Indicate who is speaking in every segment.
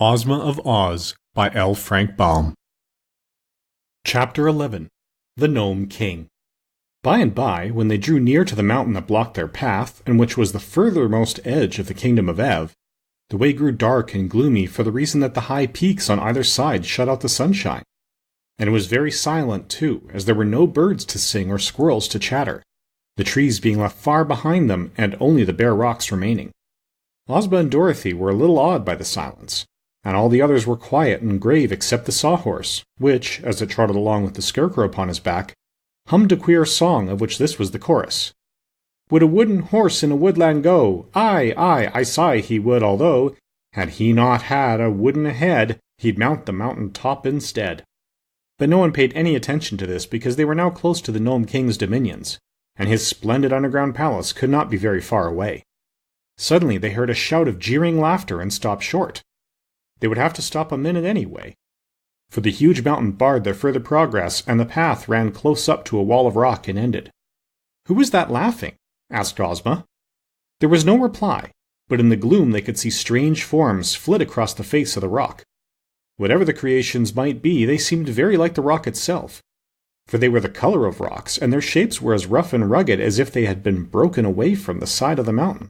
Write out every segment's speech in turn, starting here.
Speaker 1: Ozma of Oz by L. Frank Baum. Chapter 11. The Nome King. By and by, when they drew near to the mountain that blocked their path, and which was the furthermost edge of the kingdom of Ev, the way grew dark and gloomy for the reason that the high peaks on either side shut out the sunshine. And it was very silent, too, as there were no birds to sing or squirrels to chatter, the trees being left far behind them and only the bare rocks remaining. Ozma and Dorothy were a little awed by the silence, and all the others were quiet and grave except the Sawhorse, which, as it trotted along with the Scarecrow upon his back, hummed a queer song of which this was the chorus. Would a wooden horse in a woodland go? Aye, aye, I sigh he would, although, had he not had a wooden head, he'd mount the mountain top instead. But no one paid any attention to this because they were now close to the Nome King's dominions, and his splendid underground palace could not be very far away. Suddenly they heard a shout of jeering laughter and stopped short. They would have to stop a minute anyway, for the huge mountain barred their further progress, and the path ran close up to a wall of rock and ended. "Who was that laughing?" asked Ozma. There was no reply, but in the gloom they could see strange forms flit across the face of the rock. Whatever the creations might be, they seemed very like the rock itself, for they were the color of rocks, and their shapes were as rough and rugged as if they had been broken away from the side of the mountain.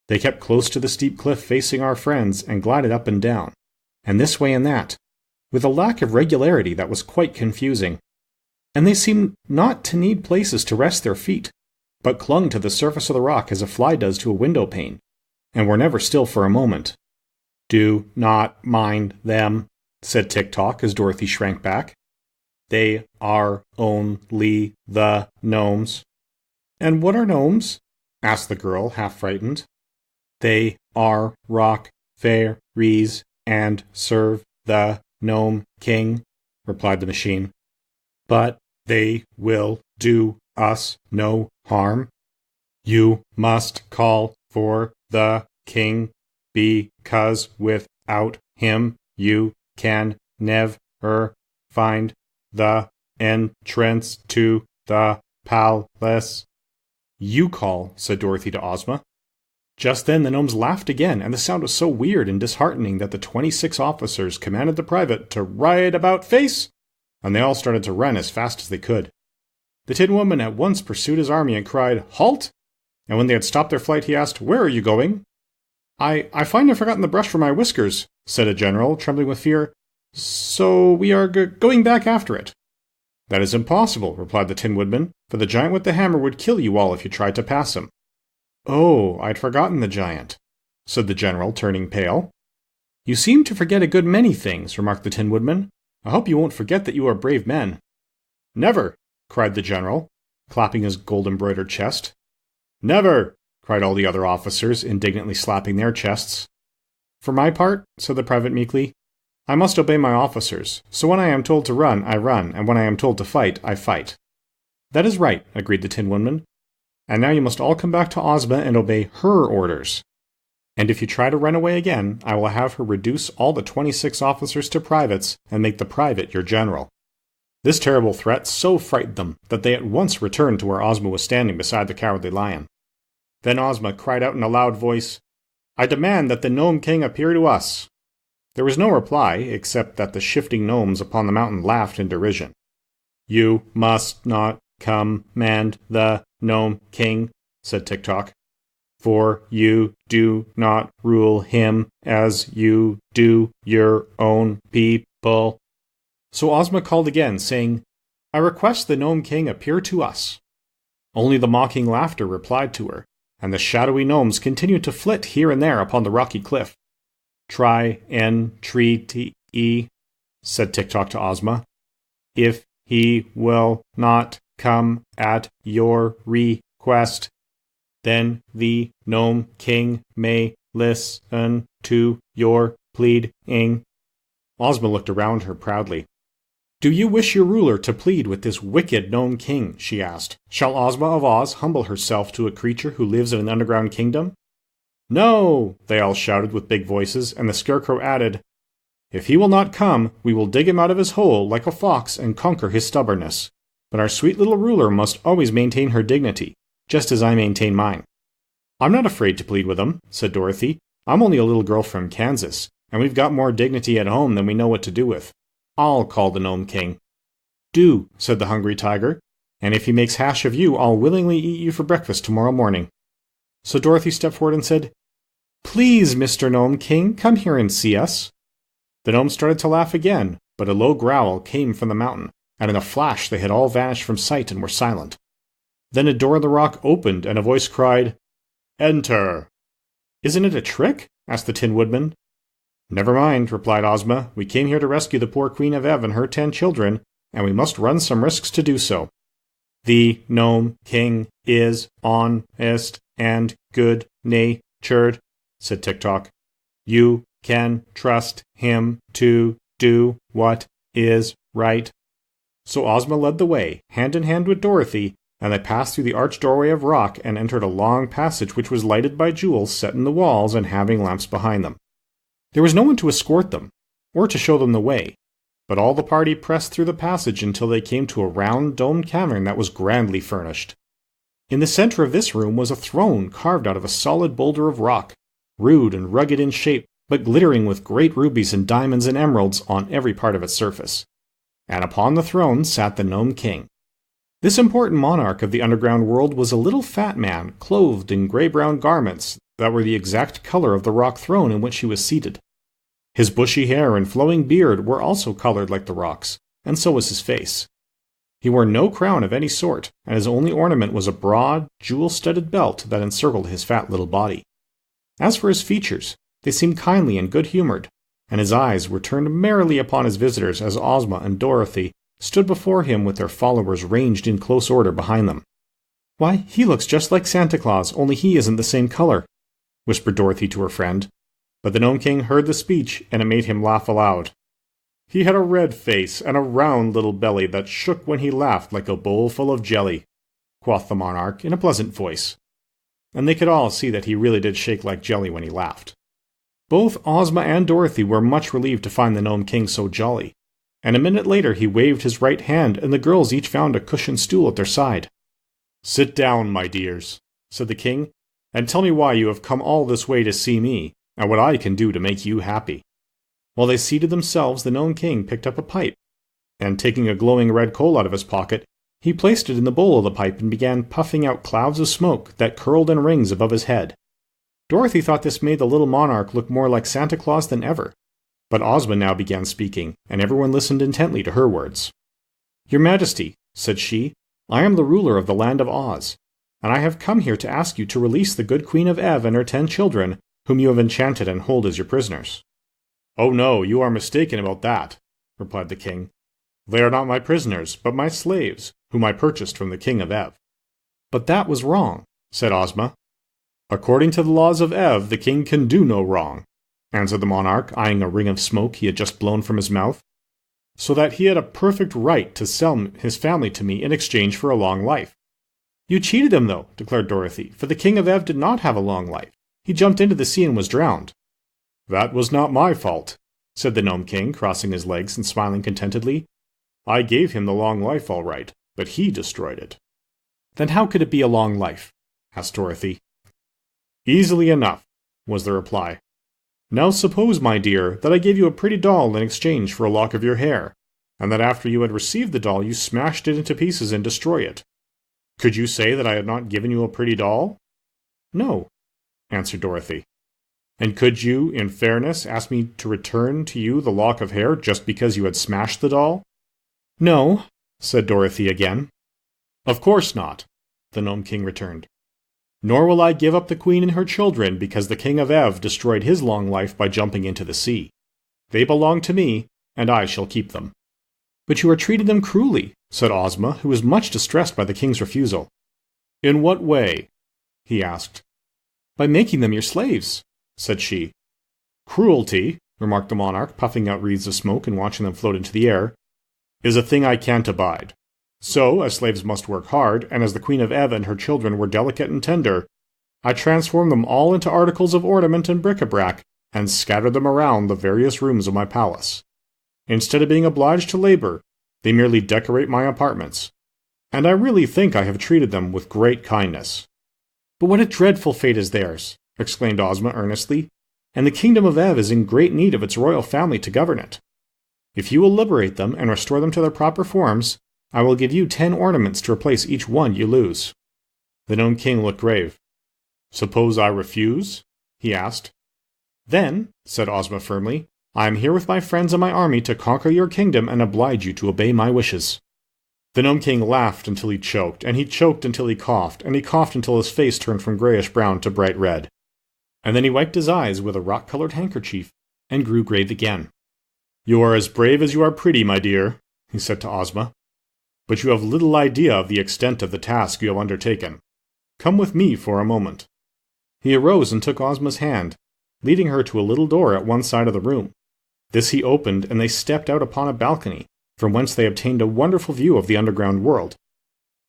Speaker 1: They kept close to the steep cliff facing our friends and glided up and down, and this way and that, with a lack of regularity that was quite confusing. And they seemed not to need places to rest their feet, but clung to the surface of the rock as a fly does to a window pane, and were never still for a moment. "Do not mind them," said Tick-Tock as Dorothy shrank back. "They are only the gnomes." "And what are gnomes?" asked the girl, half frightened. "They are rock fairies and serve the Nome King," replied the machine. "But they will do us no harm. You must call for the king, because without him you can never find the entrance to the palace." "You call," said Dorothy to Ozma. Just then the gnomes laughed again, and the sound was so weird and disheartening that the 26 officers commanded the private to right about face, and they all started to run as fast as they could. The Tin Woodman at once pursued his army and cried, "Halt!" And when they had stopped their flight, he asked, "Where are you going?" I find I've forgotten the brush for my whiskers," said a general, trembling with fear. "So we are going back after it." "That is impossible," replied the Tin Woodman, "for the giant with the hammer would kill you all if you tried to pass him." "Oh, I'd forgotten the giant," said the general, turning pale. "You seem to forget a good many things," remarked the Tin Woodman. "I hope you won't forget that you are brave men." "Never!" cried the general, clapping his gold-embroidered chest. "Never!" cried all the other officers, indignantly slapping their chests. "For my part," said the private meekly, "I must obey my officers, so when I am told to run, I run, and when I am told to fight, I fight." "That is right," agreed the Tin Woodman. "And now you must all come back to Ozma and obey her orders. And if you try to run away again, I will have her reduce all the 26 officers to privates and make the private your general." This terrible threat so frightened them that they at once returned to where Ozma was standing beside the Cowardly Lion. Then Ozma cried out in a loud voice, "I demand that the Nome King appear to us." There was no reply, except that the shifting gnomes upon the mountain laughed in derision. "You must not command the Nome King," said Tick-Tock, "for you do not rule him as you do your own people." So Ozma called again, saying, "I request the Nome King appear to us." Only the mocking laughter replied to her, and the shadowy gnomes continued to flit here and there upon the rocky cliff. "Try entreaty," said Tick-Tock to Ozma. "If he will not come at your request, then the Nome King may listen to your pleading." Ozma looked around her proudly. "Do you wish your ruler to plead with this wicked Nome King?" she asked. "Shall Ozma of Oz humble herself to a creature who lives in an underground kingdom?" "No!" they all shouted with big voices, and the Scarecrow added, "If he will not come, we will dig him out of his hole like a fox and conquer his stubbornness. But our sweet little ruler must always maintain her dignity, just as I maintain mine." "I'm not afraid to plead with him," said Dorothy. "I'm only a little girl from Kansas, and we've got more dignity at home than we know what to do with. I'll call the Nome King." "Do," said the hungry tiger, "and if he makes hash of you, I'll willingly eat you for breakfast tomorrow morning." So Dorothy stepped forward and said, "Please, Mr. Nome King, come here and see us." The gnome started to laugh again, but a low growl came from the mountain, and in a flash they had all vanished from sight and were silent. Then a door in the rock opened, and a voice cried, "Enter!" "Isn't it a trick?" asked the Tin Woodman. "Never mind," replied Ozma. "We came here to rescue the poor Queen of Ev and her 10 children, and we must run some risks to do so." "The Nome King is honest and good-natured," said Tick-Tock. "You can trust him to do what is right." So Ozma led the way, hand in hand with Dorothy, and they passed through the arched doorway of rock and entered a long passage which was lighted by jewels set in the walls and having lamps behind them. There was no one to escort them, or to show them the way, but all the party pressed through the passage until they came to a round domed cavern that was grandly furnished. In the center of this room was a throne carved out of a solid boulder of rock, rude and rugged in shape, but glittering with great rubies and diamonds and emeralds on every part of its surface. And upon the throne sat the Nome King. This important monarch of the underground world was a little fat man, clothed in gray-brown garments that were the exact color of the rock throne in which he was seated. His bushy hair and flowing beard were also colored like the rocks, and so was his face. He wore no crown of any sort, and his only ornament was a broad, jewel-studded belt that encircled his fat little body. As for his features, they seemed kindly and good-humored, and his eyes were turned merrily upon his visitors as Ozma and Dorothy stood before him with their followers ranged in close order behind them. "Why, he looks just like Santa Claus, only he isn't the same color," whispered Dorothy to her friend. But the Nome King heard the speech, and it made him laugh aloud. "He had a red face and a round little belly that shook when he laughed like a bowl full of jelly," quoth the monarch in a pleasant voice. And they could all see that he really did shake like jelly when he laughed. Both Ozma and Dorothy were much relieved to find the Nome King so jolly, and a minute later he waved his right hand, and the girls each found a cushioned stool at their side. "Sit down, my dears," said the king, "and tell me why you have come all this way to see me, and what I can do to make you happy." While they seated themselves, the Nome King picked up a pipe, and taking a glowing red coal out of his pocket, he placed it in the bowl of the pipe and began puffing out clouds of smoke that curled in rings above his head. Dorothy thought this made the little monarch look more like Santa Claus than ever. But Ozma now began speaking, and everyone listened intently to her words. "Your Majesty," said she, "I am the ruler of the land of Oz, and I have come here to ask you to release the good Queen of Ev and her 10 children, whom you have enchanted and hold as your prisoners." "Oh no, you are mistaken about that," replied the king. "They are not my prisoners, but my slaves, whom I purchased from the King of Ev." "But that was wrong," said Ozma. "According to the laws of Ev, the king can do no wrong," answered the monarch, eyeing a ring of smoke he had just blown from his mouth. "So that he had a perfect right to sell his family to me in exchange for a long life." "You cheated him, though," declared Dorothy, "for the King of Ev did not have a long life. He jumped into the sea and was drowned." "That was not my fault," said the Nome King, crossing his legs and smiling contentedly. "I gave him the long life all right, but he destroyed it." "Then how could it be a long life?" asked Dorothy. "Easily enough," was the reply. "Now suppose, my dear, that I gave you a pretty doll in exchange for a lock of your hair, and that after you had received the doll you smashed it into pieces and destroyed it. Could you say that I had not given you a pretty doll?" "No," answered Dorothy. "And could you, in fairness, ask me to return to you the lock of hair just because you had smashed the doll?" "No," said Dorothy again. "Of course not," the Nome King returned. "Nor will I give up the Queen and her children because the King of Ev destroyed his long life by jumping into the sea. They belong to me, and I shall keep them." "But you are treating them cruelly," said Ozma, who was much distressed by the king's refusal. "In what way?" he asked. "By making them your slaves," said she. "Cruelty," remarked the monarch, puffing out wreaths of smoke and watching them float into the air, "is a thing I can't abide. So, as slaves must work hard, and as the Queen of Ev and her children were delicate and tender, I transformed them all into articles of ornament and bric-a-brac, and scattered them around the various rooms of my palace. Instead of being obliged to labor, they merely decorate my apartments, and I really think I have treated them with great kindness." "But what a dreadful fate is theirs!" exclaimed Ozma earnestly. and the kingdom of Ev is in great need of its royal family to govern it. If you will liberate them and restore them to their proper forms, I will give you 10 ornaments to replace each one you lose." The Gnome King looked grave. "Suppose I refuse?" he asked. "Then," said Ozma firmly, "I am here with my friends and my army to conquer your kingdom and oblige you to obey my wishes." The Gnome King laughed until he choked, and he choked until he coughed, and he coughed until his face turned from grayish-brown to bright red. And then he wiped his eyes with a rock-colored handkerchief, and grew grave again. "You are as brave as you are pretty, my dear," he said to Ozma. "But you have little idea of the extent of the task you have undertaken. Come with me for a moment." He arose and took Ozma's hand, leading her to a little door at one side of the room. This he opened, and they stepped out upon a balcony, from whence they obtained a wonderful view of the underground world.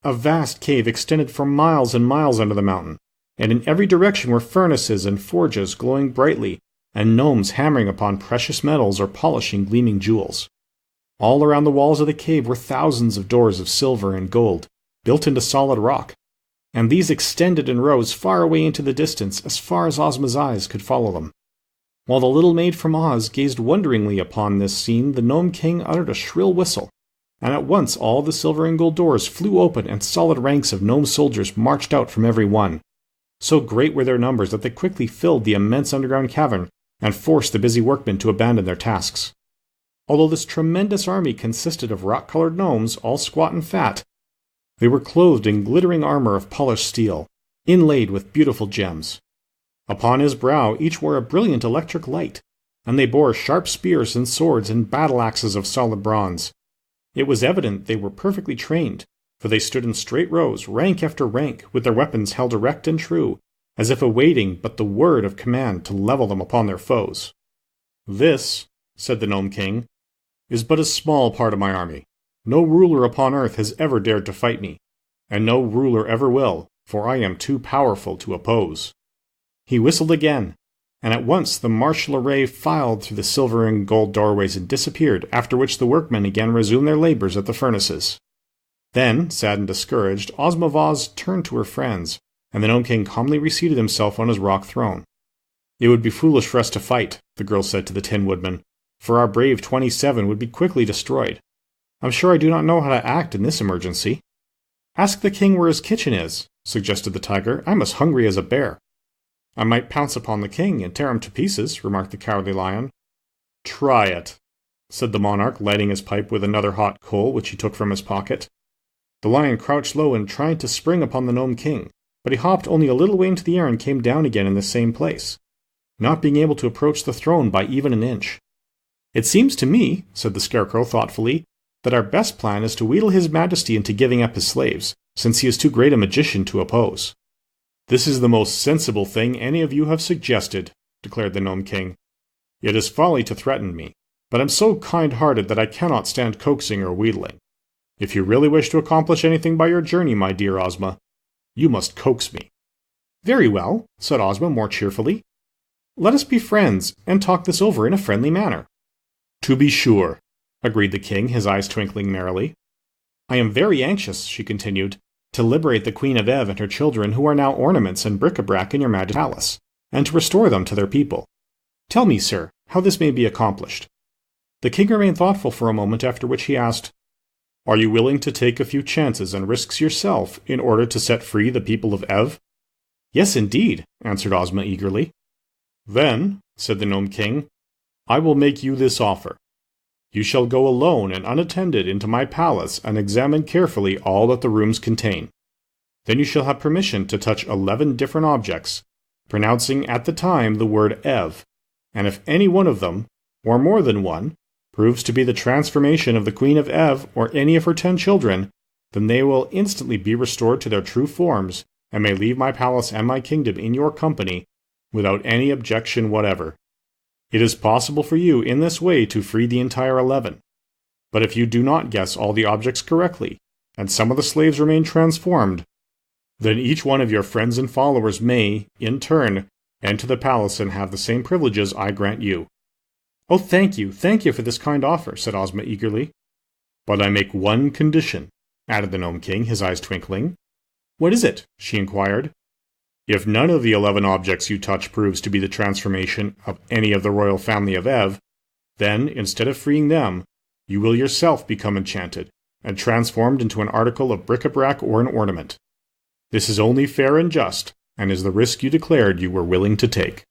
Speaker 1: A vast cave extended for miles and miles under the mountain, and in every direction were furnaces and forges glowing brightly, and gnomes hammering upon precious metals or polishing gleaming jewels. All around the walls of the cave were thousands of doors of silver and gold, built into solid rock, and these extended in rows far away into the distance as far as Ozma's eyes could follow them. While the little maid from Oz gazed wonderingly upon this scene, the Gnome King uttered a shrill whistle, and at once all the silver and gold doors flew open and solid ranks of gnome soldiers marched out from every one. So great were their numbers that they quickly filled the immense underground cavern and forced the busy workmen to abandon their tasks. Although this tremendous army consisted of rock-colored gnomes, all squat and fat, they were clothed in glittering armor of polished steel, inlaid with beautiful gems. Upon his brow each wore a brilliant electric light, and they bore sharp spears and swords and battle-axes of solid bronze. It was evident they were perfectly trained, for they stood in straight rows, rank after rank, with their weapons held erect and true, as if awaiting but the word of command to level them upon their foes. "This," said the Gnome King, "is but a small part of my army. No ruler upon earth has ever dared to fight me, and no ruler ever will, for I am too powerful to oppose." He whistled again, and at once the martial array filed through the silver and gold doorways and disappeared, after which the workmen again resumed their labors at the furnaces. Then, sad and discouraged, Ozma of Oz turned to her friends, and the Gnome King calmly reseated himself on his rock throne. "It would be foolish for us to fight," the girl said to the Tin Woodman, "for our brave 27 would be quickly destroyed. I'm sure I do not know how to act in this emergency." "Ask the king where his kitchen is," suggested the tiger. "I'm as hungry as a bear." "I might pounce upon the king and tear him to pieces," remarked the Cowardly Lion. "Try it," said the monarch, lighting his pipe with another hot coal which he took from his pocket. The lion crouched low and tried to spring upon the Gnome King, but he hopped only a little way into the air and came down again in the same place, not being able to approach the throne by even an inch. "It seems to me," said the Scarecrow thoughtfully, "that our best plan is to wheedle His Majesty into giving up his slaves, since he is too great a magician to oppose." "This is the most sensible thing any of you have suggested," declared the Gnome King. "It is folly to threaten me, but I'm so kind-hearted that I cannot stand coaxing or wheedling. If you really wish to accomplish anything by your journey, my dear Ozma, you must coax me." "Very well," said Ozma more cheerfully. "Let us be friends, and talk this over in a friendly manner." "To be sure," agreed the king, his eyes twinkling merrily. "I am very anxious," she continued, "to liberate the Queen of Ev and her children who are now ornaments and bric-a-brac in your Majesty's palace, and to restore them to their people. Tell me, sir, how this may be accomplished." The king remained thoughtful for a moment, after which he asked, "Are you willing to take a few chances and risks yourself in order to set free the people of Ev?" "Yes, indeed," answered Ozma eagerly. "Then," said the Gnome King, "I will make you this offer. You shall go alone and unattended into my palace and examine carefully all that the rooms contain. Then you shall have permission to touch 11 different objects, pronouncing at the time the word Ev, and if any one of them, or more than one, proves to be the transformation of the Queen of Ev or any of her 10 children, then they will instantly be restored to their true forms and may leave my palace and my kingdom in your company without any objection whatever. It is possible for you in this way to free the entire 11. But if you do not guess all the objects correctly, and some of the slaves remain transformed, then each one of your friends and followers may, in turn, enter the palace and have the same privileges I grant you." "Oh, thank you for this kind offer," said Ozma eagerly. "But I make one condition," added the Gnome King, his eyes twinkling. "What is it?" she inquired. If none of the 11 objects you touch proves to be the transformation of any of the royal family of Ev, then, instead of freeing them, you will yourself become enchanted and transformed into an article of bric-a-brac or an ornament. This is only fair and just, and is the risk you declared you were willing to take.